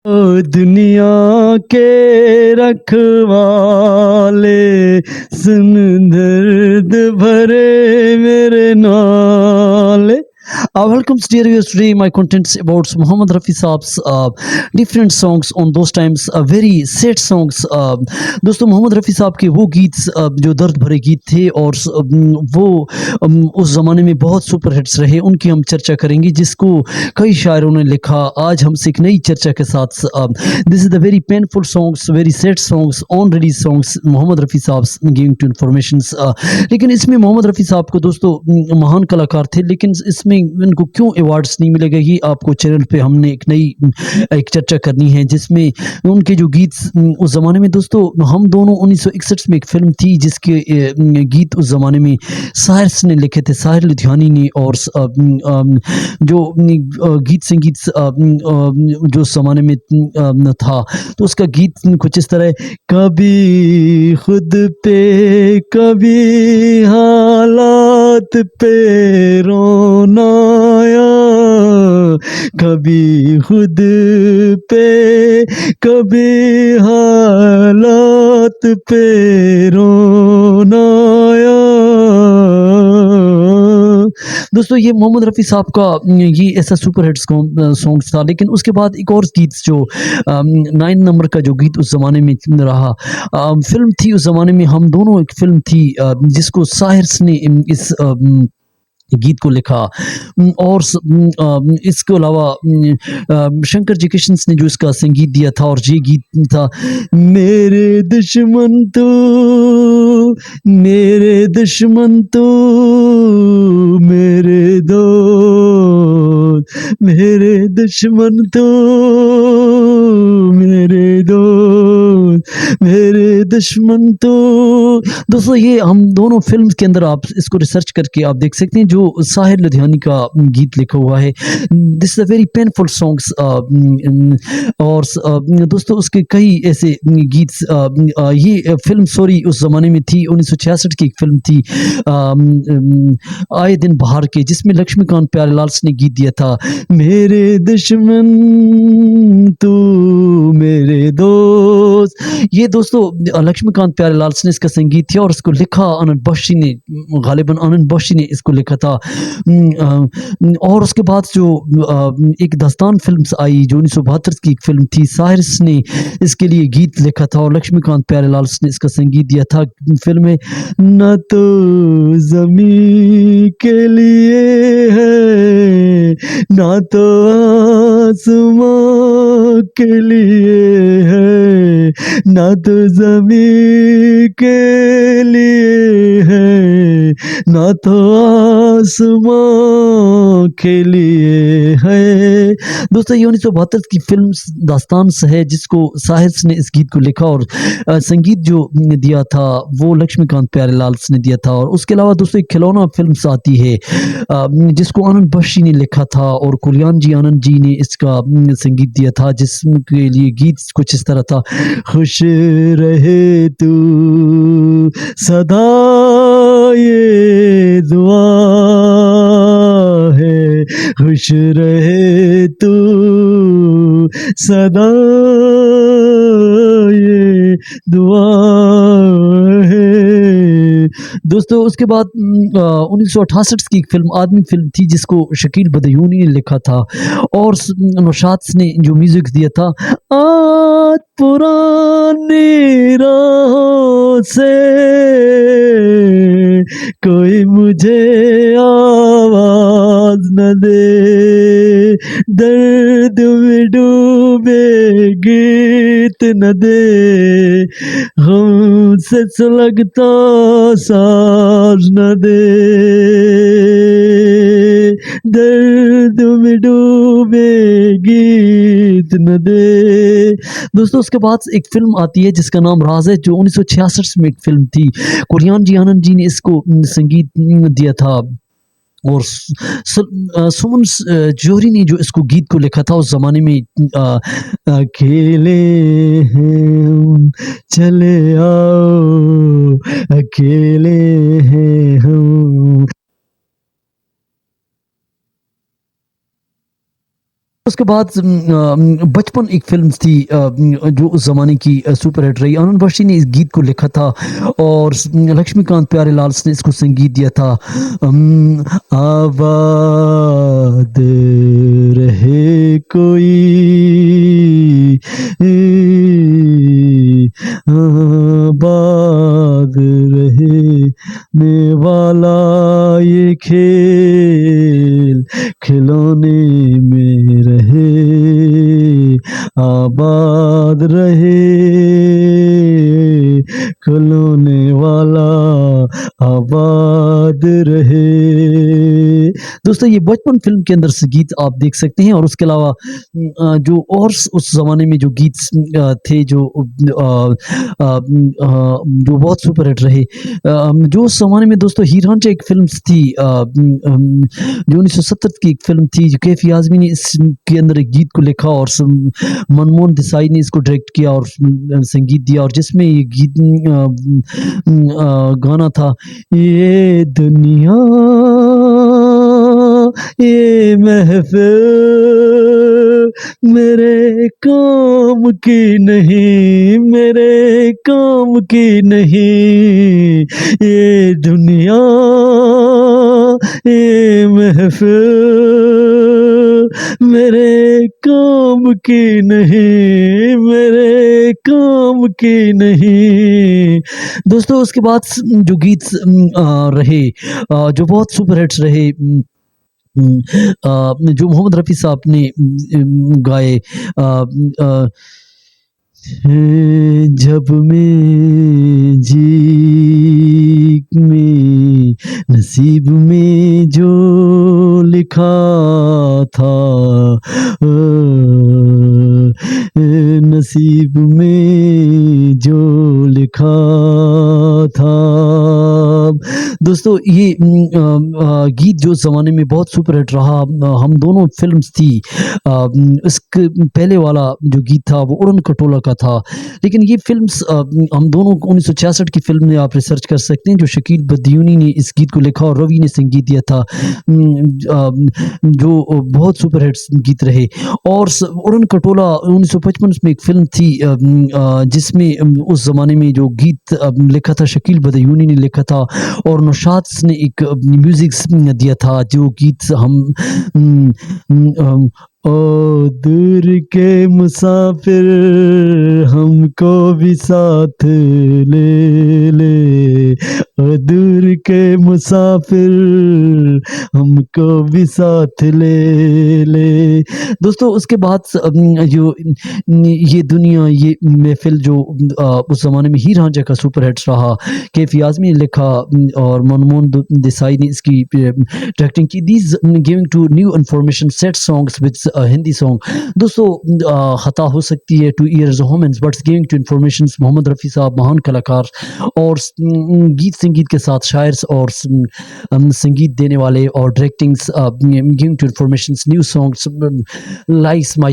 ओ दुनिया के रखवाले, सुन दर्द भरे मेरे नाले. Welcome dear viewers. Today my contents about Muhammad Rafi Saab's different songs on those times very sad songs. दोस्तों मोहम्मद रफ़ी साहब के वो गीत जो दर्द भरे गीत थे और वो उस ज़माने में बहुत सुपर हिट्स रहे, उनकी हम चर्चा करेंगे जिसको कई शायरों ने लिखा. आज हमसे एक नई चर्चा के साथ this is the very painful songs, very sad songs, on release songs Mohammad Rafi साहब गिविंग टू इन्फॉर्मेशंस. लेकिन इसमें मोहम्मद रफ़ी साहब को दोस्तों महान कलाकार थे, लेकिन इसमें इनको क्यों अवार्ड्स नहीं मिलेगा, ये आपको चैनल पे हमने एक नई एक चर्चा करनी है जिसमें उनके जो गीत उस ज़माने में दोस्तों हम दोनों 1961 में एक फ़िल्म थी जिसके गीत उस ज़माने में साहिर ने लिखे थे, साहिर लुधियानी ने. और जो गीत संगीत जो उस ज़माने में था तो उसका गीत कुछ इस तरह है. कभी खुद पे कभी हालात पे रोना आया, कभी खुद पे कभी हालात पे रोना आया. दोस्तों ये मोहम्मद रफ़ी साहब का ये ऐसा सुपर हिट्स सॉन्ग था. लेकिन उसके बाद एक और गीत जो 9 नंबर का जो गीत उस ज़माने में रहा, फिल्म थी उस ज़माने में हम दोनों, एक फिल्म थी जिसको साहिर ने इस गीत को लिखा. और इसके अलावा शंकर जी किशन ने जो इसका संगीत दिया था और ये गीत था. मेरे दुश्मन तो मेरे दुश्मन तो मेरे दोस्त, मेरे दुश्मन तो मेरे दोस्त, मेरे दुश्मन तो. दोस्तों ये हम दोनों फिल्म के अंदर आप इसको रिसर्च करके आप देख सकते हैं जो साहिर लुधियानी का गीत लिखा हुआ है. This is a very painful songs. और दोस्तों उसके कई ऐसे गीत, ये फिल्म सॉरी उस ज़माने में थी, 1966 की एक फिल्म थी आए दिन बाहर के, जिसमें लक्ष्मीकांत प्यारेलाल ने गीत दिया था. मेरे दुश्मन तू मेरे दोस्त. ये दोस्तों लक्ष्मीकांत प्यारेलाल ने इसका संगीत किया और इसको लिखा आनंद बख्शी ने, गालिबन आनंद बख्शी ने इसको लिखा था. और उसके बाद जो एक दास्तान फिल्म आई जो 1972 की एक फिल्म थी, साहिर ने इसके लिए गीत लिखा था और लक्ष्मीकांत प्यारेलाल ने इसका संगीत दिया था. फिल्म में न तो ज़मीं के लिए है ना तो आसमां के लिए है, ना तो ज़मीं के लिए है ना तो आसमां के लिए है. दोस्तों ये 1972 की फिल्म दास्तान से है जिसको साहिर ने इस गीत को लिखा और संगीत जो दिया था वो लक्ष्मीकांत प्यारेलाल ने दिया था. और उसके अलावा दोस्तों एक खिलौना फिल्म आती है जिसको आनंद बख्शी ने लिखा था और कुलियान जी आनंद जी ने इसका संगीत दिया था, जिसके लिए गीत कुछ इस तरह था. खुश रहे तू सदा ये दुआ है, खुश रहे तू सदा ये दुआ है. दोस्तों उसके बाद 1968 की एक फिल्म आदमी फिल्म थी जिसको शकील बदयूनी ने लिखा था और नौशाद ने जो म्यूजिक दिया था. आज पुरानी राहों से कोई मुझे आवाज न दे, दर्द में डूबे गीत न दे, हमसे सुलगता साज न दे, दर्द में डूबे गीत न दे. दोस्तों उसके बाद एक फिल्म आती है जिसका नाम राज है जो 1966 में एक फिल्म थी. कुरियान जी आनंद जी ने इसको संगीत दिया था और सुमन जोहरी ने जो इसको गीत को लिखा था उस ज़माने में. अकेले हैं चले आओ, अकेले हैं हम. उसके बाद बचपन एक फ़िल्म थी जो उस ज़माने की सुपर हिट रही। आनंद बख्शी ने इस गीत को लिखा था और लक्ष्मीकांत प्यारेलाल ने इसको संगीत दिया था। आबाद रहे कोई आबाद रहने वाला ये खेल खिलौने में रहे आबाद रहे खिलौने वाला आबाद रहे। दोस्तों ये बचपन फ़िल्म के अंदर से गीत आप देख सकते हैं और उसके अलावा जो और उस ज़माने में जो गीत थे जो बहुत सुपर हिट रहे। जो उस ज़माने में दोस्तों हीर रांझा एक फ़िल्म थी जो 1970 की एक फ़िल्म थी जो कैफ़ी आज़मी ने इसके अंदर एक गीत को लिखा और मनमोहन देसाई ने इसको डायरेक्ट किया और संगीत दिया और जिसमें ये गीत गाना था, ये दुनिया ये महफ़िल मेरे काम की नहीं, मेरे काम की नहीं, ये दुनिया ये महफ़िल मेरे काम की नहीं, मेरे काम की नहीं। दोस्तों उसके बाद जो गीत रहे जो बहुत सुपर हिट्स रहे जो मोहम्मद रफ़ी साहब ने गाए जब मैं जी में नसीब में जो लिखा था नसीब में जो लिखा था। दोस्तों ये गीत जो ज़माने में बहुत सुपर हिट रहा हम दोनों फ़िल्म्स थी इसके पहले वाला जो गीत था वो उड़न खटोला का था। लेकिन ये फ़िल्म्स हम दोनों 1966 की फ़िल्म में आप रिसर्च कर सकते हैं जो शकील बदयूनी ने इस गीत को लिखा और रवि ने संगीत दिया था जो बहुत सुपर हिट्स गीत रहे। और उड़न खटोला 1955 में एक फ़िल्म थी जिसमें उस ज़माने में जो गीत लिखा था शकील बदयूनी ने लिखा था और नौशाद ने एक म्यूज़िक दिया था जो गीत हम ओ दूर के मुसाफिर हमको भी साथ ले ले ओ दूर के मुसाफिर हमको भी साथ ले ले। दोस्तों उसके बाद जो ये दुनिया ये महफ़िल जो उस ज़माने में हीर रांझा का सुपर हिट रहा कैफ़ी आज़मी ने लिखा और मनमोहन देसाई ने इसकी डायरेक्टिंग की। These giving to new information set songs with Hindi song. दोस्तों खता हो सकती है to err is humans but giving to information Mohammad Rafi साहब महान कलाकार और गीत संगीत के साथ शायर और संगीत देने वाले और directings giving to information new songs likes my